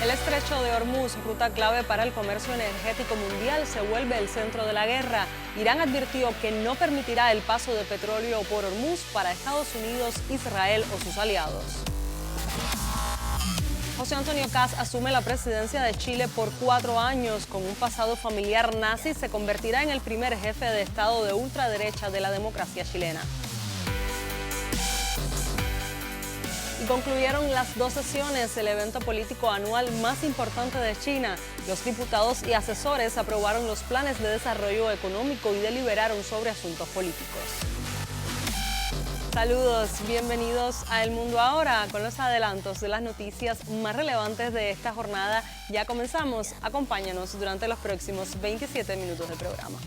El estrecho de Hormuz, ruta clave para el comercio energético mundial, se vuelve el centro de la guerra. Irán advirtió que no permitirá el paso de petróleo por Hormuz para Estados Unidos, Israel o sus aliados. José Antonio Kast asume la presidencia de Chile por 4 años. Con un pasado familiar nazi, se convertirá en el primer jefe de Estado de ultraderecha de la democracia chilena. Y concluyeron las 2 sesiones del evento político anual más importante de China. Los diputados y asesores aprobaron los planes de desarrollo económico y deliberaron sobre asuntos políticos. Saludos, bienvenidos a El Mundo Ahora con los adelantos de las noticias más relevantes de esta jornada. Ya comenzamos, acompáñanos durante los próximos 27 minutos de programa.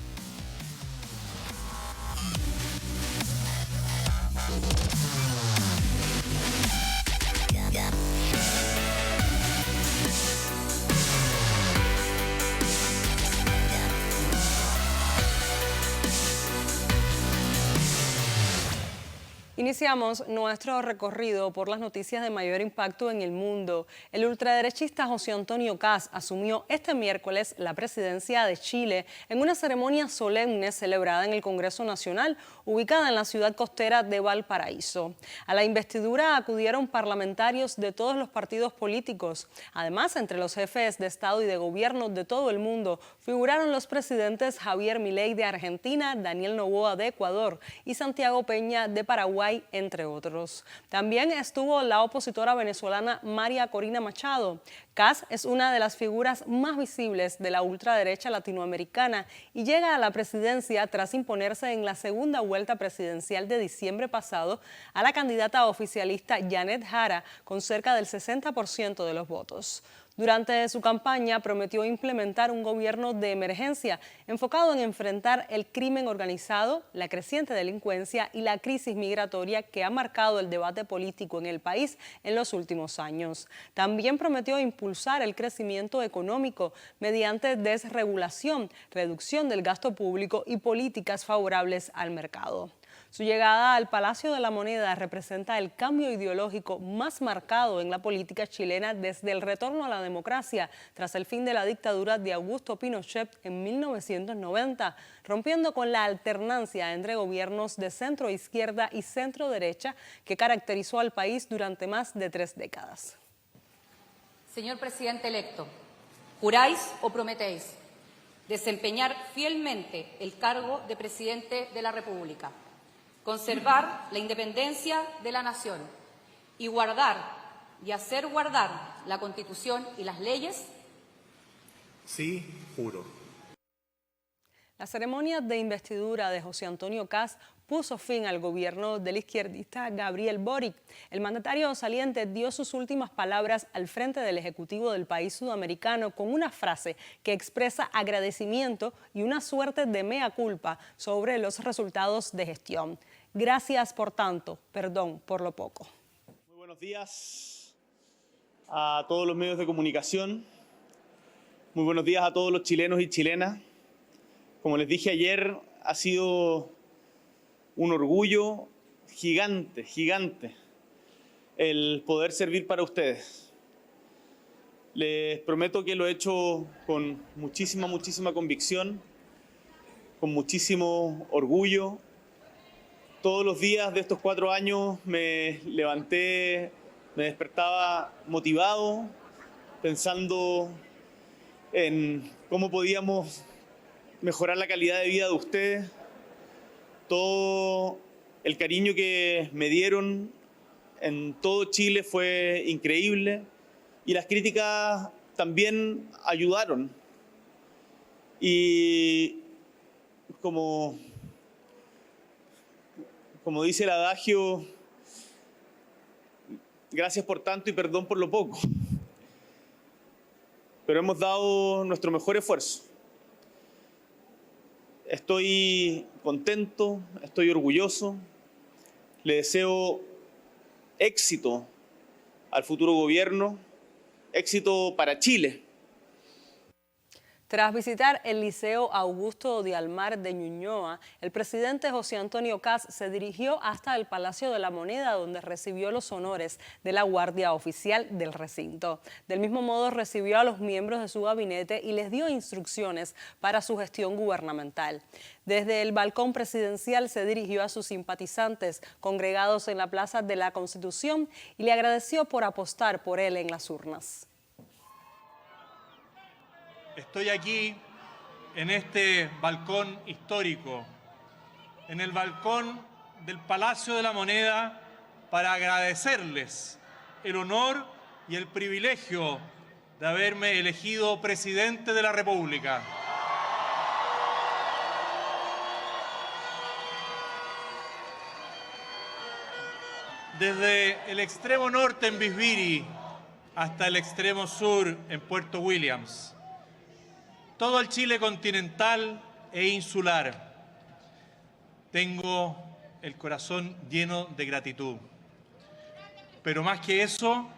Iniciamos nuestro recorrido por las noticias de mayor impacto en el mundo. El ultraderechista José Antonio Kast asumió este miércoles la presidencia de Chile en una ceremonia solemne celebrada en el Congreso Nacional, ubicada en la ciudad costera de Valparaíso. A la investidura acudieron parlamentarios de todos los partidos políticos. Además, entre los jefes de Estado y de Gobierno de todo el mundo figuraron los presidentes Javier Milei de Argentina, Daniel Noboa de Ecuador y Santiago Peña de Paraguay, entre otros. También estuvo la opositora venezolana María Corina Machado. Kast es una de las figuras más visibles de la ultraderecha latinoamericana y llega a la presidencia tras imponerse en la segunda vuelta presidencial de diciembre pasado a la candidata oficialista Janet Jara con cerca del 60% de los votos. Durante su campaña prometió implementar un gobierno de emergencia enfocado en enfrentar el crimen organizado, la creciente delincuencia y la crisis migratoria que ha marcado el debate político en el país en los últimos años. También prometió impulsar el crecimiento económico mediante desregulación, reducción del gasto público y políticas favorables al mercado. Su llegada al Palacio de la Moneda representa el cambio ideológico más marcado en la política chilena desde el retorno a la democracia tras el fin de la dictadura de Augusto Pinochet en 1990, rompiendo con la alternancia entre gobiernos de centro-izquierda y centro-derecha que caracterizó al país durante más de 3 décadas. Señor presidente electo, ¿juráis o prometéis desempeñar fielmente el cargo de presidente de la República, conservar la independencia de la nación y guardar y hacer guardar la Constitución y las leyes? Sí, juro. La ceremonia de investidura de José Antonio Kast puso fin al gobierno del izquierdista Gabriel Boric. El mandatario saliente dio sus últimas palabras al frente del Ejecutivo del país sudamericano con una frase que expresa agradecimiento y una suerte de mea culpa sobre los resultados de gestión. Gracias por tanto, perdón por lo poco. Muy buenos días a todos los medios de comunicación. Muy buenos días a todos los chilenos y chilenas. Como les dije ayer, ha sido un orgullo gigante, gigante, el poder servir para ustedes. Les prometo que lo he hecho con muchísima, muchísima convicción, con muchísimo orgullo. Todos los días de estos 4 años me levanté, me despertaba motivado, pensando en cómo podíamos mejorar la calidad de vida de ustedes. Todo el cariño que me dieron en todo Chile fue increíble y las críticas también ayudaron. Y como dice el adagio, gracias por tanto y perdón por lo poco. Pero hemos dado nuestro mejor esfuerzo. Estoy contento, estoy orgulloso. Le deseo éxito al futuro gobierno, éxito para Chile. Tras visitar el Liceo Augusto de Almar de Ñuñoa, el presidente José Antonio Kast se dirigió hasta el Palacio de la Moneda, donde recibió los honores de la Guardia Oficial del recinto. Del mismo modo, recibió a los miembros de su gabinete y les dio instrucciones para su gestión gubernamental. Desde el balcón presidencial se dirigió a sus simpatizantes congregados en la Plaza de la Constitución y le agradeció por apostar por él en las urnas. Estoy aquí en este balcón histórico, en el balcón del Palacio de la Moneda, para agradecerles el honor y el privilegio de haberme elegido presidente de la República. Desde el extremo norte en Bisbiri hasta el extremo sur en Puerto Williams, todo el Chile continental e insular, tengo el corazón lleno de gratitud. Pero más que eso,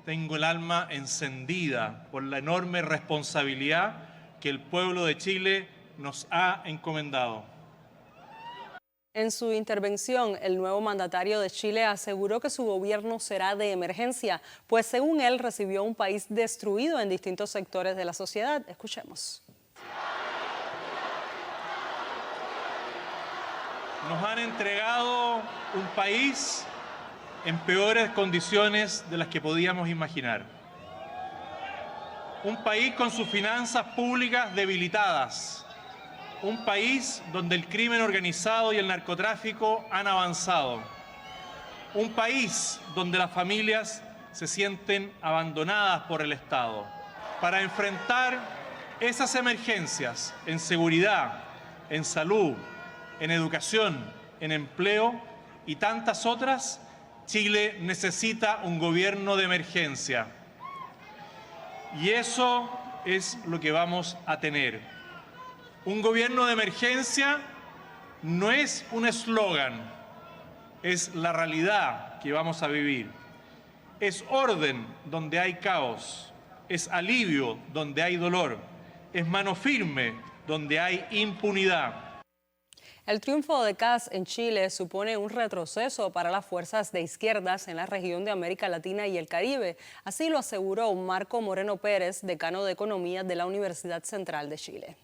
tengo el alma encendida por la enorme responsabilidad que el pueblo de Chile nos ha encomendado. En su intervención, el nuevo mandatario de Chile aseguró que su gobierno será de emergencia, pues según él recibió un país destruido en distintos sectores de la sociedad. Escuchemos. Nos han entregado un país en peores condiciones de las que podíamos imaginar. Un país con sus finanzas públicas debilitadas. Un país donde el crimen organizado y el narcotráfico han avanzado. Un país donde las familias se sienten abandonadas por el Estado. Para enfrentar esas emergencias en seguridad, en salud, en educación, en empleo y tantas otras, Chile necesita un gobierno de emergencia. Y eso es lo que vamos a tener. Un gobierno de emergencia no es un eslogan, es la realidad que vamos a vivir. Es orden donde hay caos, es alivio donde hay dolor, es mano firme donde hay impunidad. El triunfo de Kast en Chile supone un retroceso para las fuerzas de izquierdas en la región de América Latina y el Caribe. Así lo aseguró Marco Moreno Pérez, decano de Economía de la Universidad Central de Chile.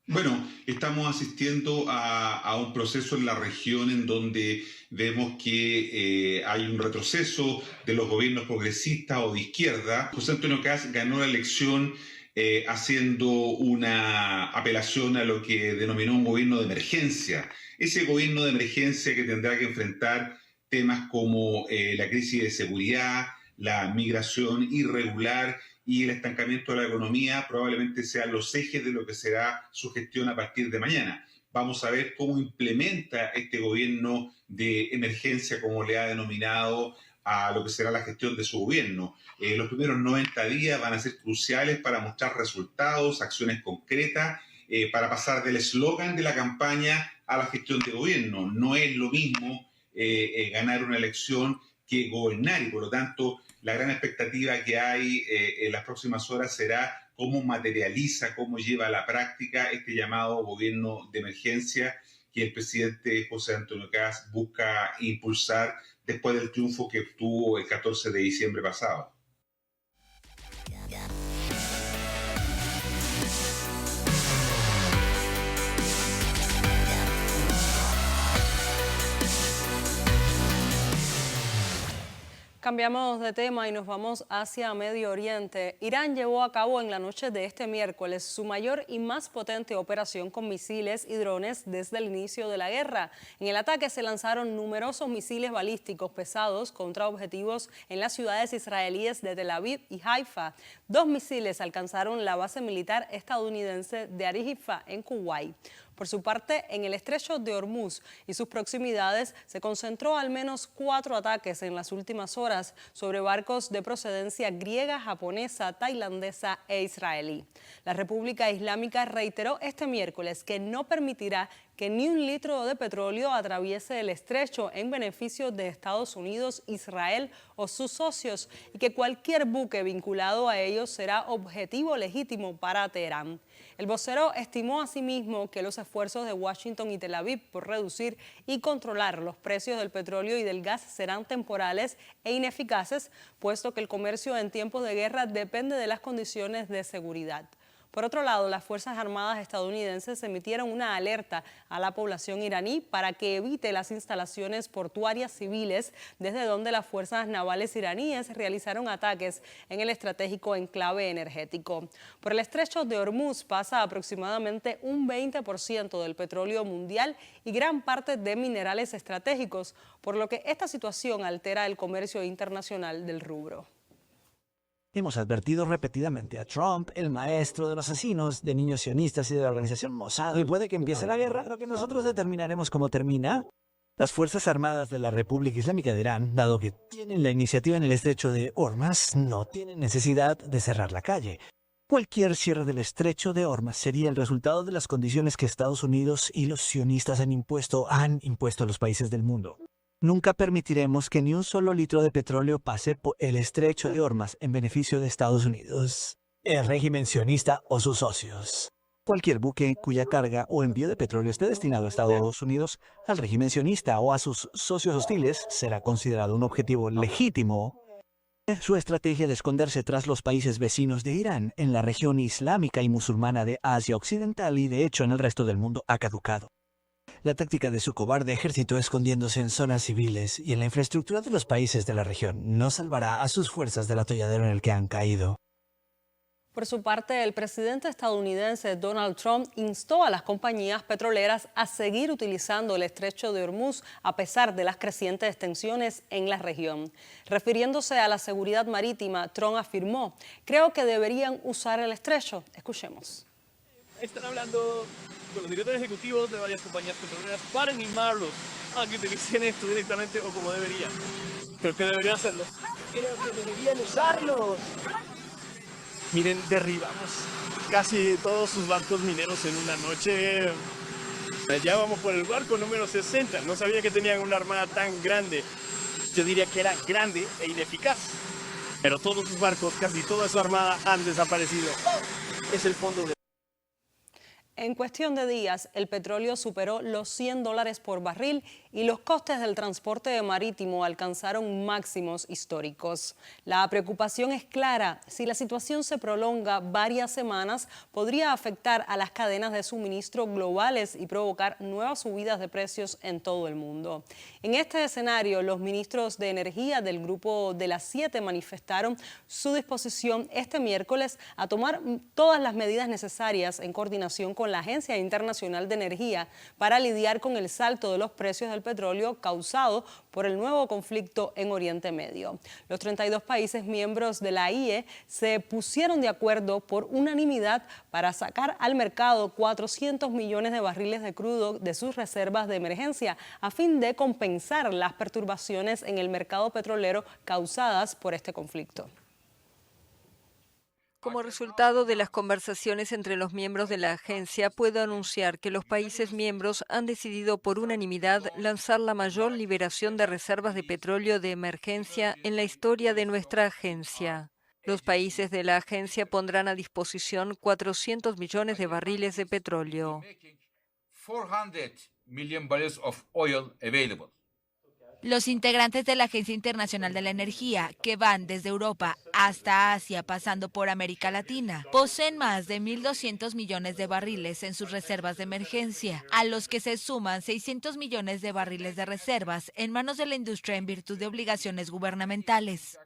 Bueno, estamos asistiendo a un proceso en la región en donde vemos que hay un retroceso de los gobiernos progresistas o de izquierda. José Antonio Kast ganó la elección haciendo una apelación a lo que denominó un gobierno de emergencia. Ese gobierno de emergencia que tendrá que enfrentar temas como la crisis de seguridad, la migración irregular y el estancamiento de la economía probablemente sean los ejes de lo que será su gestión a partir de mañana. Vamos a ver cómo implementa este gobierno de emergencia, como le ha denominado, a lo que será la gestión de su gobierno. Los primeros 90 días van a ser cruciales para mostrar resultados, acciones concretas, para pasar del eslogan de la campaña a la gestión de gobierno. No es lo mismo ganar una elección que gobernar, y por lo tanto la gran expectativa que hay en las próximas horas será cómo materializa, cómo lleva a la práctica este llamado gobierno de emergencia que el presidente José Antonio Kast busca impulsar después del triunfo que obtuvo el 14 de diciembre pasado. Cambiamos de tema y nos vamos hacia Medio Oriente. Irán llevó a cabo en la noche de este miércoles su mayor y más potente operación con misiles y drones desde el inicio de la guerra. En el ataque se lanzaron numerosos misiles balísticos pesados contra objetivos en las ciudades israelíes de Tel Aviv y Haifa. 2 misiles alcanzaron la base militar estadounidense de Arijifa en Kuwait. Por su parte, en el estrecho de Hormuz y sus proximidades se concentró al menos 4 ataques en las últimas horas sobre barcos de procedencia griega, japonesa, tailandesa e israelí. La República Islámica reiteró este miércoles que no permitirá que ni un litro de petróleo atraviese el estrecho en beneficio de Estados Unidos, Israel o sus socios y que cualquier buque vinculado a ellos será objetivo legítimo para Teherán. El vocero estimó asimismo que los esfuerzos de Washington y Tel Aviv por reducir y controlar los precios del petróleo y del gas serán temporales e ineficaces, puesto que el comercio en tiempos de guerra depende de las condiciones de seguridad. Por otro lado, las Fuerzas Armadas estadounidenses emitieron una alerta a la población iraní para que evite las instalaciones portuarias civiles desde donde las fuerzas navales iraníes realizaron ataques en el estratégico enclave energético. Por el estrecho de Hormuz pasa aproximadamente un 20% del petróleo mundial y gran parte de minerales estratégicos, por lo que esta situación altera el comercio internacional del rubro. Hemos advertido repetidamente a Trump, el maestro de los asesinos, de niños sionistas y de la organización Mossad. Y puede que empiece la guerra, lo que nosotros determinaremos cómo termina. Las Fuerzas Armadas de la República Islámica de Irán, dado que tienen la iniciativa en el estrecho de Hormuz, no tienen necesidad de cerrar la calle. Cualquier cierre del estrecho de Hormuz sería el resultado de las condiciones que Estados Unidos y los sionistas han impuesto a los países del mundo. Nunca permitiremos que ni un solo litro de petróleo pase por el estrecho de Hormuz en beneficio de Estados Unidos, el régimen sionista o sus socios. Cualquier buque cuya carga o envío de petróleo esté destinado a Estados Unidos, al régimen sionista o a sus socios hostiles será considerado un objetivo legítimo. Su estrategia de esconderse tras los países vecinos de Irán en la región islámica y musulmana de Asia Occidental y de hecho en el resto del mundo ha caducado. La táctica de su cobarde ejército escondiéndose en zonas civiles y en la infraestructura de los países de la región no salvará a sus fuerzas del atolladero en el que han caído. Por su parte, el presidente estadounidense Donald Trump instó a las compañías petroleras a seguir utilizando el estrecho de Hormuz a pesar de las crecientes tensiones en la región. Refiriéndose a la seguridad marítima, Trump afirmó: "Creo que deberían usar el estrecho". Escuchemos. Están hablando con los directores ejecutivos de varias compañías petroleras para animarlos a que utilicen esto directamente o como deberían. Creo que deberían hacerlo. Creo que deberían usarlos. Miren, derribamos casi todos sus barcos mineros en una noche. Ya vamos por el barco número 60. No sabía que tenían una armada tan grande. Yo diría que era grande e ineficaz. Pero todos sus barcos, casi toda su armada han desaparecido. Es el fondo de... En cuestión de días, el petróleo superó los $100 por barril y los costes del transporte marítimo alcanzaron máximos históricos. La preocupación es clara: si la situación se prolonga varias semanas, podría afectar a las cadenas de suministro globales y provocar nuevas subidas de precios en todo el mundo. En este escenario, los ministros de Energía del Grupo de las 7 manifestaron su disposición este miércoles a tomar todas las medidas necesarias en coordinación con la Agencia Internacional de Energía para lidiar con el salto de los precios del petróleo causado por el nuevo conflicto en Oriente Medio. Los 32 países miembros de la IE se pusieron de acuerdo por unanimidad para sacar al mercado 400 millones de barriles de crudo de sus reservas de emergencia a fin de compensar las perturbaciones en el mercado petrolero causadas por este conflicto. Como resultado de las conversaciones entre los miembros de la agencia, puedo anunciar que los países miembros han decidido por unanimidad lanzar la mayor liberación de reservas de petróleo de emergencia en la historia de nuestra agencia. Los países de la agencia pondrán a disposición 400 millones de barriles de petróleo. 400 million barrels of oil available. Los integrantes de la Agencia Internacional de la Energía, que van desde Europa hasta Asia pasando por América Latina, poseen más de 1.200 millones de barriles en sus reservas de emergencia, a los que se suman 600 millones de barriles de reservas en manos de la industria en virtud de obligaciones gubernamentales.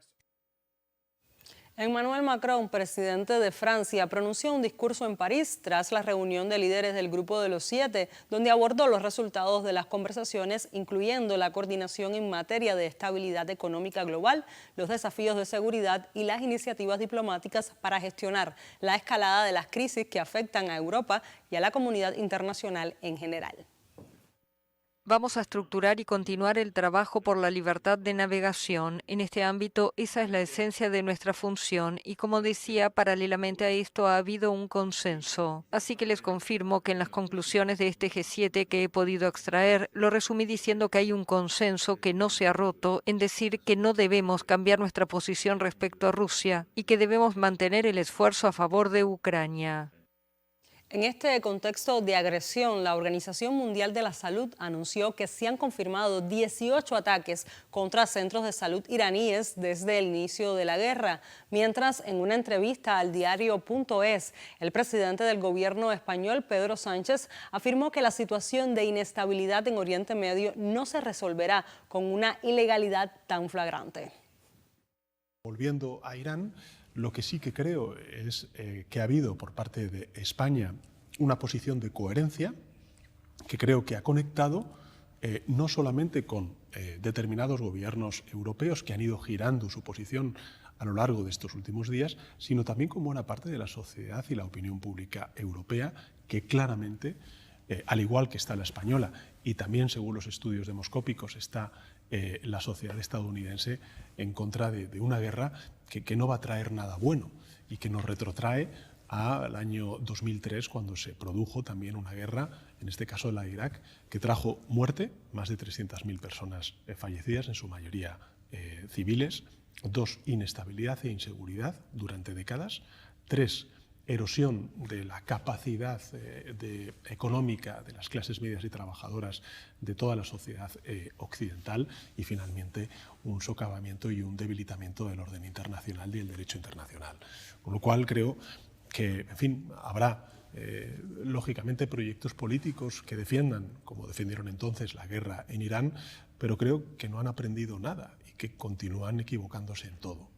Emmanuel Macron, presidente de Francia, pronunció un discurso en París tras la reunión de líderes del Grupo de los 7, donde abordó los resultados de las conversaciones, incluyendo la coordinación en materia de estabilidad económica global, los desafíos de seguridad y las iniciativas diplomáticas para gestionar la escalada de las crisis que afectan a Europa y a la comunidad internacional en general. Vamos a estructurar y continuar el trabajo por la libertad de navegación. En este ámbito, esa es la esencia de nuestra función y, como decía, paralelamente a esto ha habido un consenso. Así que les confirmo que en las conclusiones de este G7 que he podido extraer, lo resumí diciendo que hay un consenso que no se ha roto en decir que no debemos cambiar nuestra posición respecto a Rusia y que debemos mantener el esfuerzo a favor de Ucrania. En este contexto de agresión, la Organización Mundial de la Salud anunció que se han confirmado 18 ataques contra centros de salud iraníes desde el inicio de la guerra, mientras en una entrevista al diario.es, el presidente del gobierno español, Pedro Sánchez, afirmó que la situación de inestabilidad en Oriente Medio no se resolverá con una ilegalidad tan flagrante. Volviendo a Irán, lo que sí que creo es que ha habido por parte de España una posición de coherencia que creo que ha conectado no solamente con determinados gobiernos europeos que han ido girando su posición a lo largo de estos últimos días, sino también con buena parte de la sociedad y la opinión pública europea que claramente, al igual que está la española y también según los estudios demoscópicos está la sociedad estadounidense en contra de una guerra que no va a traer nada bueno y que nos retrotrae al año 2003, cuando se produjo también una guerra, en este caso la de Irak, que trajo muerte, más de 300.000 personas fallecidas, en su mayoría civiles, 2, inestabilidad e inseguridad durante décadas, 3, erosión de la capacidad económica de las clases medias y trabajadoras de toda la sociedad occidental y finalmente un socavamiento y un debilitamiento del orden internacional y el derecho internacional. Con lo cual creo que, en fin, habrá lógicamente proyectos políticos que defiendan, como defendieron entonces, la guerra en Irán, pero creo que no han aprendido nada y que continúan equivocándose en todo.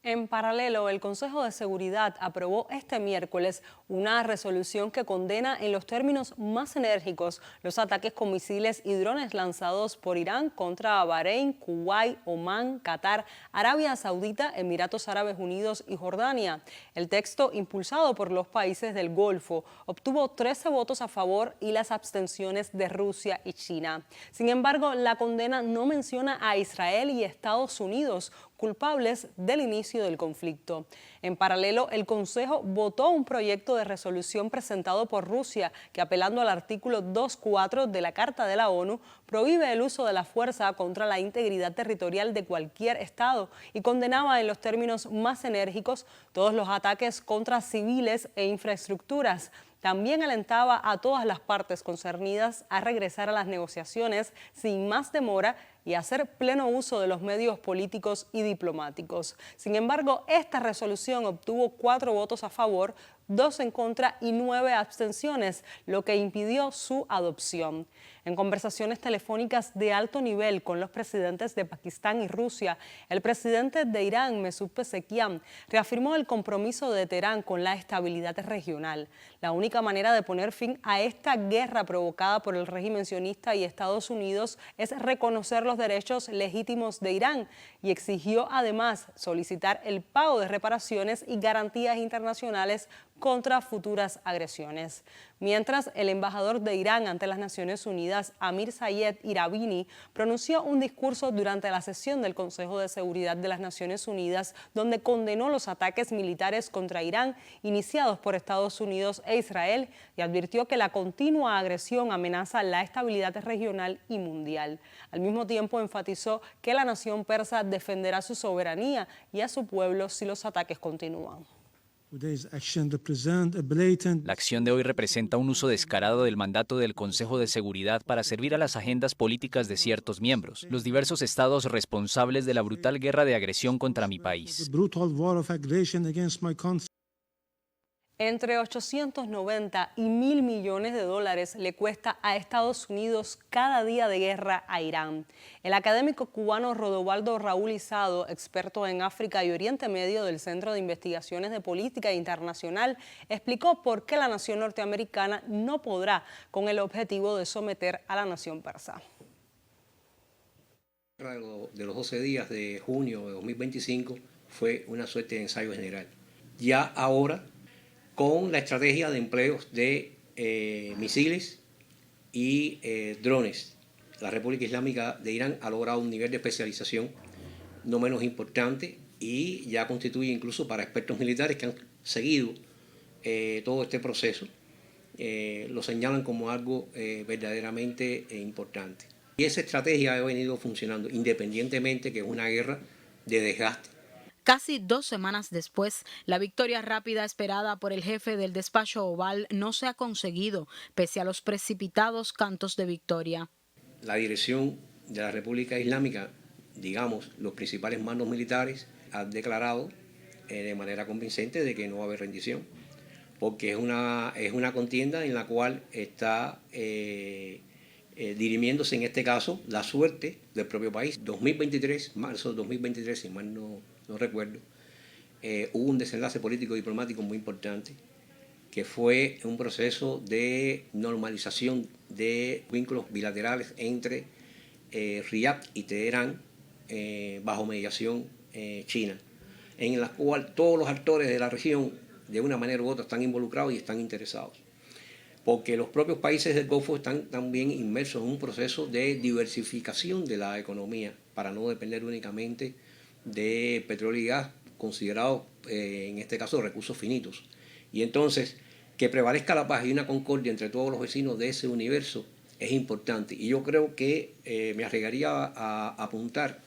En paralelo, el Consejo de Seguridad aprobó este miércoles una resolución que condena en los términos más enérgicos los ataques con misiles y drones lanzados por Irán contra Bahrein, Kuwait, Omán, Qatar, Arabia Saudita, Emiratos Árabes Unidos y Jordania. El texto, impulsado por los países del Golfo, obtuvo 13 votos a favor y las abstenciones de Rusia y China. Sin embargo, la condena no menciona a Israel y Estados Unidos, culpables del inicio del conflicto. En paralelo, el Consejo votó un proyecto de resolución presentado por Rusia que, apelando al artículo 2.4 de la Carta de la ONU, prohíbe el uso de la fuerza contra la integridad territorial de cualquier Estado y condenaba en los términos más enérgicos todos los ataques contra civiles e infraestructuras. También alentaba a todas las partes concernidas a regresar a las negociaciones sin más demora y hacer pleno uso de los medios políticos y diplomáticos. Sin embargo, esta resolución obtuvo 4 votos a favor, 2 en contra y 9 abstenciones, lo que impidió su adopción. En conversaciones telefónicas de alto nivel con los presidentes de Pakistán y Rusia, el presidente de Irán, Mesud Pezeshkian, reafirmó el compromiso de Teherán con la estabilidad regional. La única manera de poner fin a esta guerra provocada por el régimen sionista y Estados Unidos es reconocer los derechos legítimos de Irán y exigió además solicitar el pago de reparaciones y garantías internacionales contra futuras agresiones. Mientras, el embajador de Irán ante las Naciones Unidas, Amir Sayed Iravini, pronunció un discurso durante la sesión del Consejo de Seguridad de las Naciones Unidas, donde condenó los ataques militares contra Irán iniciados por Estados Unidos e Israel y advirtió que la continua agresión amenaza la estabilidad regional y mundial. Al mismo tiempo, enfatizó que la nación persa defenderá su soberanía y a su pueblo si los ataques continúan. La acción de hoy representa un uso descarado del mandato del Consejo de Seguridad para servir a las agendas políticas de ciertos miembros, los diversos estados responsables de la brutal guerra de agresión contra mi país. Entre 890 y 1.000 millones de dólares le cuesta a Estados Unidos cada día de guerra a Irán. El académico cubano Rodovaldo Raúl Izado, experto en África y Oriente Medio del Centro de Investigaciones de Política Internacional, explicó por qué la nación norteamericana no podrá con el objetivo de someter a la nación persa. De los 12 días de junio de 2025 fue una suerte de ensayo general. Ya ahora, con la estrategia de empleos de misiles y drones. La República Islámica de Irán ha logrado un nivel de especialización no menos importante y ya constituye incluso para expertos militares que han seguido todo este proceso, lo señalan como algo verdaderamente importante. Y esa estrategia ha venido funcionando independientemente que es una guerra de desgaste. Casi 2 semanas después, la victoria rápida esperada por el jefe del despacho Oval no se ha conseguido, pese a los precipitados cantos de victoria. La dirección de la República Islámica, digamos, los principales mandos militares han declarado de manera convincente de que no va a haber rendición, porque es una contienda en la cual está dirimiéndose en este caso la suerte del propio país. 2023, marzo de 2023, si mal no recuerdo, hubo un desenlace político diplomático muy importante, que fue un proceso de normalización de vínculos bilaterales entre Riad y Teherán bajo mediación china, en la cual todos los actores de la región de una manera u otra están involucrados y están interesados, porque los propios países del Golfo están también inmersos en un proceso de diversificación de la economía para no depender únicamente de petróleo y gas, considerados en este caso recursos finitos. Y entonces, que prevalezca la paz y una concordia entre todos los vecinos de ese universo es importante. Y yo creo que me arriesgaría a apuntar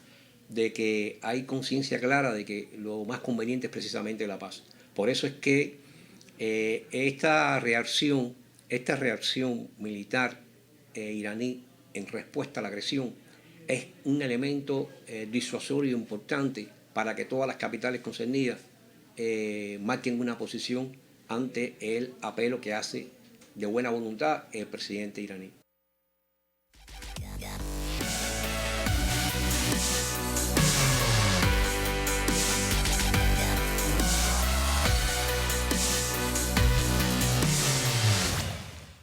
de que hay conciencia clara de que lo más conveniente es precisamente la paz. Por eso es que esta reacción militar iraní en respuesta a la agresión es un elemento disuasorio importante para que todas las capitales concernidas marquen una posición ante el apelo que hace de buena voluntad el presidente iraní.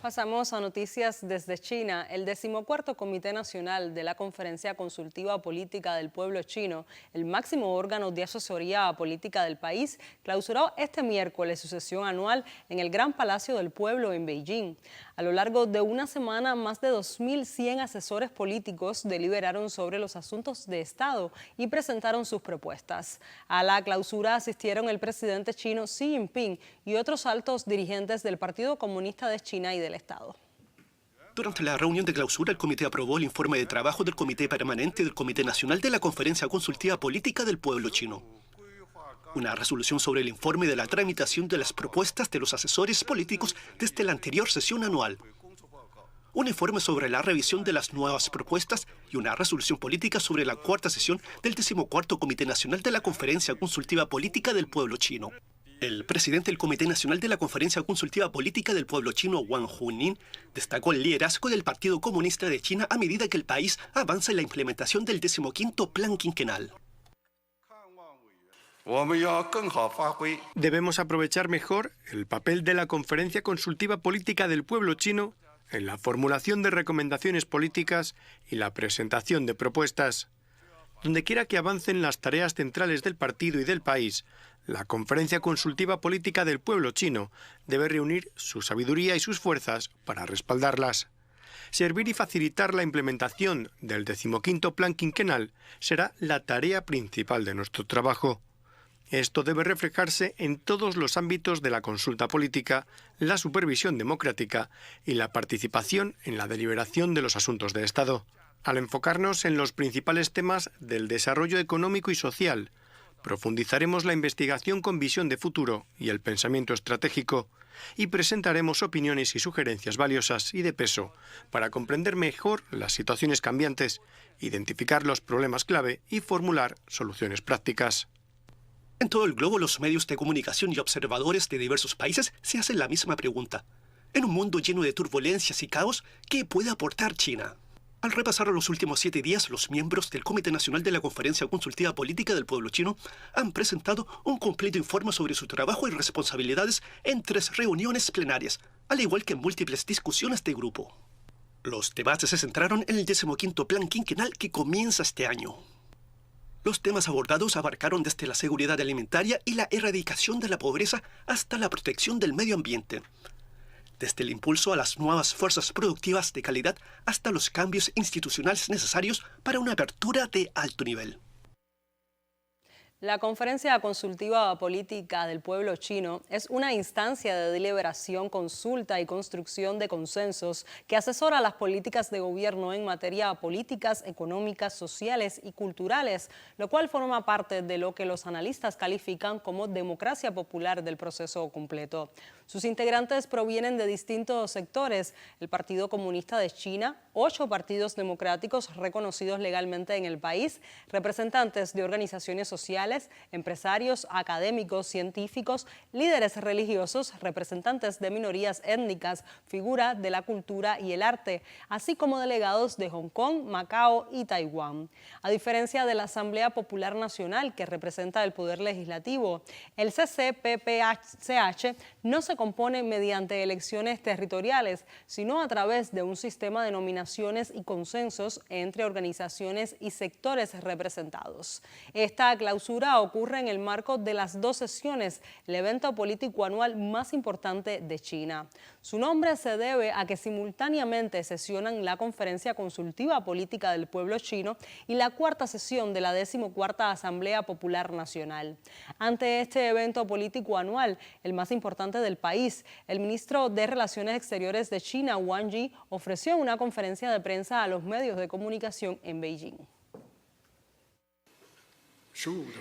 Pasamos a noticias desde China. El 14º Comité Nacional de la Conferencia Consultiva Política del Pueblo Chino, el máximo órgano de asesoría política del país, clausuró este miércoles su sesión anual en el Gran Palacio del Pueblo en Beijing. A lo largo de una semana, más de 2.100 asesores políticos deliberaron sobre los asuntos de Estado y presentaron sus propuestas. A la clausura asistieron el presidente chino Xi Jinping y otros altos dirigentes del Partido Comunista de China y del Estado. Durante la reunión de clausura, el comité aprobó el informe de trabajo del Comité Permanente del Comité Nacional de la Conferencia Consultiva Política del Pueblo Chino. Una resolución sobre el informe de la tramitación de las propuestas de los asesores políticos desde la anterior sesión anual. Un informe sobre la revisión de las nuevas propuestas y una resolución política sobre la cuarta sesión del 14º Comité Nacional de la Conferencia Consultiva Política del Pueblo Chino. El presidente del Comité Nacional de la Conferencia Consultiva Política del Pueblo Chino, Wang Hunin, destacó el liderazgo del Partido Comunista de China a medida que el país avanza en la implementación del 15º Plan Quinquenal. Debemos aprovechar mejor el papel de la Conferencia Consultiva Política del Pueblo Chino en la formulación de recomendaciones políticas y la presentación de propuestas. Donde quiera que avancen las tareas centrales del partido y del país, la Conferencia Consultiva Política del Pueblo Chino debe reunir su sabiduría y sus fuerzas para respaldarlas. Servir y facilitar la implementación del 15º Plan Quinquenal será la tarea principal de nuestro trabajo. Esto debe reflejarse en todos los ámbitos de la consulta política, la supervisión democrática y la participación en la deliberación de los asuntos de Estado. Al enfocarnos en los principales temas del desarrollo económico y social, profundizaremos la investigación con visión de futuro y el pensamiento estratégico, y presentaremos opiniones y sugerencias valiosas y de peso para comprender mejor las situaciones cambiantes, identificar los problemas clave y formular soluciones prácticas. En todo el globo, los medios de comunicación y observadores de diversos países se hacen la misma pregunta. En un mundo lleno de turbulencias y caos, ¿qué puede aportar China? Al repasar los últimos 7 días, los miembros del Comité Nacional de la Conferencia Consultiva Política del Pueblo Chino han presentado un completo informe sobre su trabajo y responsabilidades en 3 reuniones plenarias, al igual que en múltiples discusiones de grupo. Los debates se centraron en el 15º Plan Quinquenal que comienza este año. Los temas abordados abarcaron desde la seguridad alimentaria y la erradicación de la pobreza hasta la protección del medio ambiente. desde el impulso a las nuevas fuerzas productivas de calidad hasta los cambios institucionales necesarios para una apertura de alto nivel. La Conferencia Consultiva Política del Pueblo Chino es una instancia de deliberación, consulta y construcción de consensos que asesora las políticas de gobierno en materia de políticas económicas, sociales y culturales, lo cual forma parte de lo que los analistas califican como democracia popular del proceso completo. Sus integrantes provienen de distintos sectores: el Partido Comunista de China, 8 partidos democráticos reconocidos legalmente en el país, representantes de organizaciones sociales, empresarios, académicos, científicos, líderes religiosos, representantes de minorías étnicas, figuras de la cultura y el arte, así como delegados de Hong Kong, Macao y Taiwán. A diferencia de la Asamblea Popular Nacional, que representa el Poder Legislativo, el CCPPCH no se compone mediante elecciones territoriales, sino a través de un sistema de nominaciones y consensos entre organizaciones y sectores representados. Esta clausura ocurre en el marco de las 2 sesiones, el evento político anual más importante de China. Su nombre se debe a que simultáneamente sesionan la Conferencia Consultiva Política del Pueblo Chino y la 4ª sesión de la 14ª Asamblea Popular Nacional. Ante este evento político anual, el más importante del país, el ministro de Relaciones Exteriores de China, Wang Yi, ofreció una conferencia de prensa a los medios de comunicación en Beijing.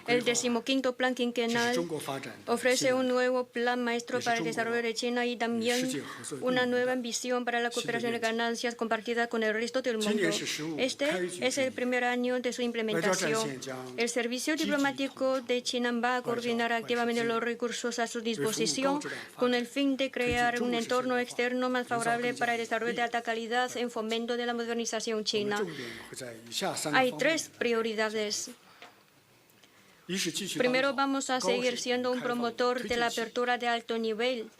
El 15º Plan Quinquenal ofrece un nuevo plan maestro para el desarrollo de China y también una nueva ambición para la cooperación de ganancias compartida con el resto del mundo. Este es el primer año de su implementación. El Servicio Diplomático de China va a coordinar activamente los recursos a su disposición con el fin de crear un entorno externo más favorable para el desarrollo de alta calidad en fomento de la modernización china. Hay 3 prioridades. Primero, vamos a seguir siendo un promotor de la apertura de alto nivel,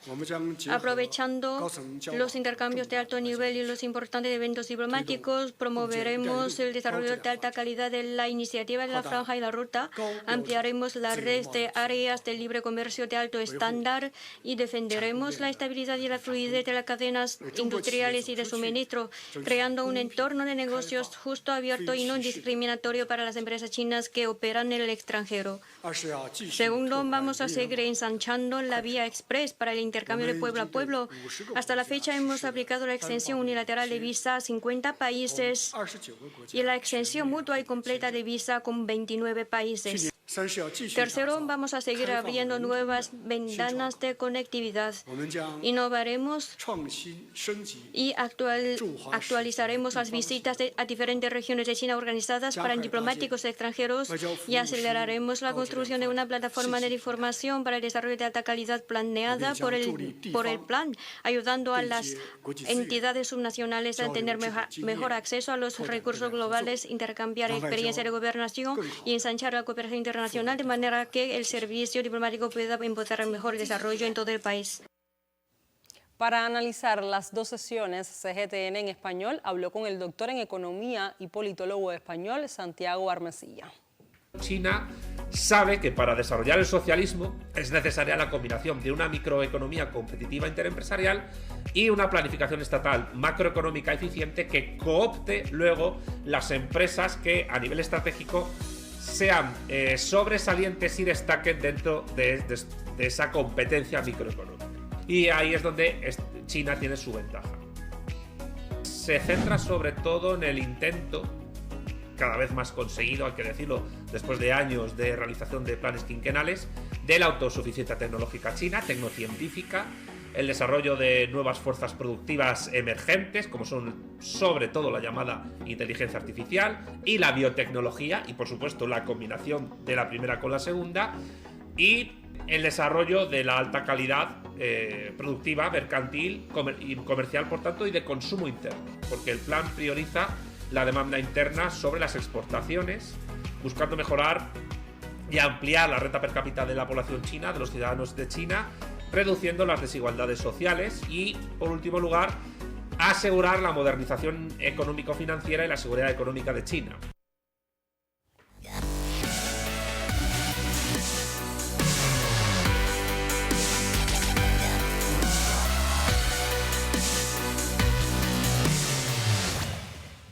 aprovechando los intercambios de alto nivel y los importantes eventos diplomáticos. Promoveremos el desarrollo de alta calidad de la iniciativa de la Franja y la Ruta, ampliaremos la red de áreas de libre comercio de alto estándar y defenderemos la estabilidad y la fluidez de las cadenas industriales y de suministro, creando un entorno de negocios justo, abierto y no discriminatorio para las empresas chinas que operan en el extranjero. Segundo, vamos a seguir ensanchando la vía express para el intercambio de pueblo a pueblo. Hasta la fecha hemos aplicado la exención unilateral de visa a 50 países y la exención mutua y completa de visa con 29 países. Tercero, vamos a seguir abriendo nuevas ventanas de conectividad. Innovaremos y actualizaremos las visitas a diferentes regiones de China organizadas para diplomáticos extranjeros y aceleraremos la construcción de una plataforma de información para el desarrollo de alta calidad planeada por el plan, ayudando a las entidades subnacionales a tener mejor acceso a los recursos globales, intercambiar experiencia de gobernación y ensanchar la cooperación internacional de manera que el servicio diplomático pueda impulsar el mejor desarrollo en todo el país. Para analizar las 2 sesiones, CGTN en español habló con el doctor en Economía y politólogo español Santiago Armesilla. China sabe que para desarrollar el socialismo es necesaria la combinación de una microeconomía competitiva interempresarial y una planificación estatal macroeconómica eficiente que coopte luego las empresas que a nivel estratégico sean sobresalientes y destaquen dentro de esa competencia microeconómica. Y ahí es donde China tiene su ventaja. Se centra sobre todo en el intento, cada vez más conseguido, hay que decirlo, después de años de realización de planes quinquenales, de la autosuficiencia tecnológica china, tecnocientífica, el desarrollo de nuevas fuerzas productivas emergentes, como son sobre todo la llamada inteligencia artificial y la biotecnología, y por supuesto la combinación de la primera con la segunda, y el desarrollo de la alta calidad productiva, mercantil y comercial, por tanto, y de consumo interno, porque el plan prioriza la demanda interna sobre las exportaciones, buscando mejorar y ampliar la renta per cápita de la población china, de los ciudadanos de China, reduciendo las desigualdades sociales y, por último lugar, asegurar la modernización económico-financiera y la seguridad económica de China.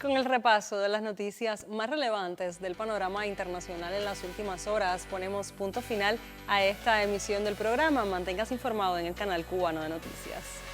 Con el repaso de las noticias más relevantes del panorama internacional en las últimas horas, ponemos punto final a esta emisión del programa. Manténgase informado en el canal cubano de noticias.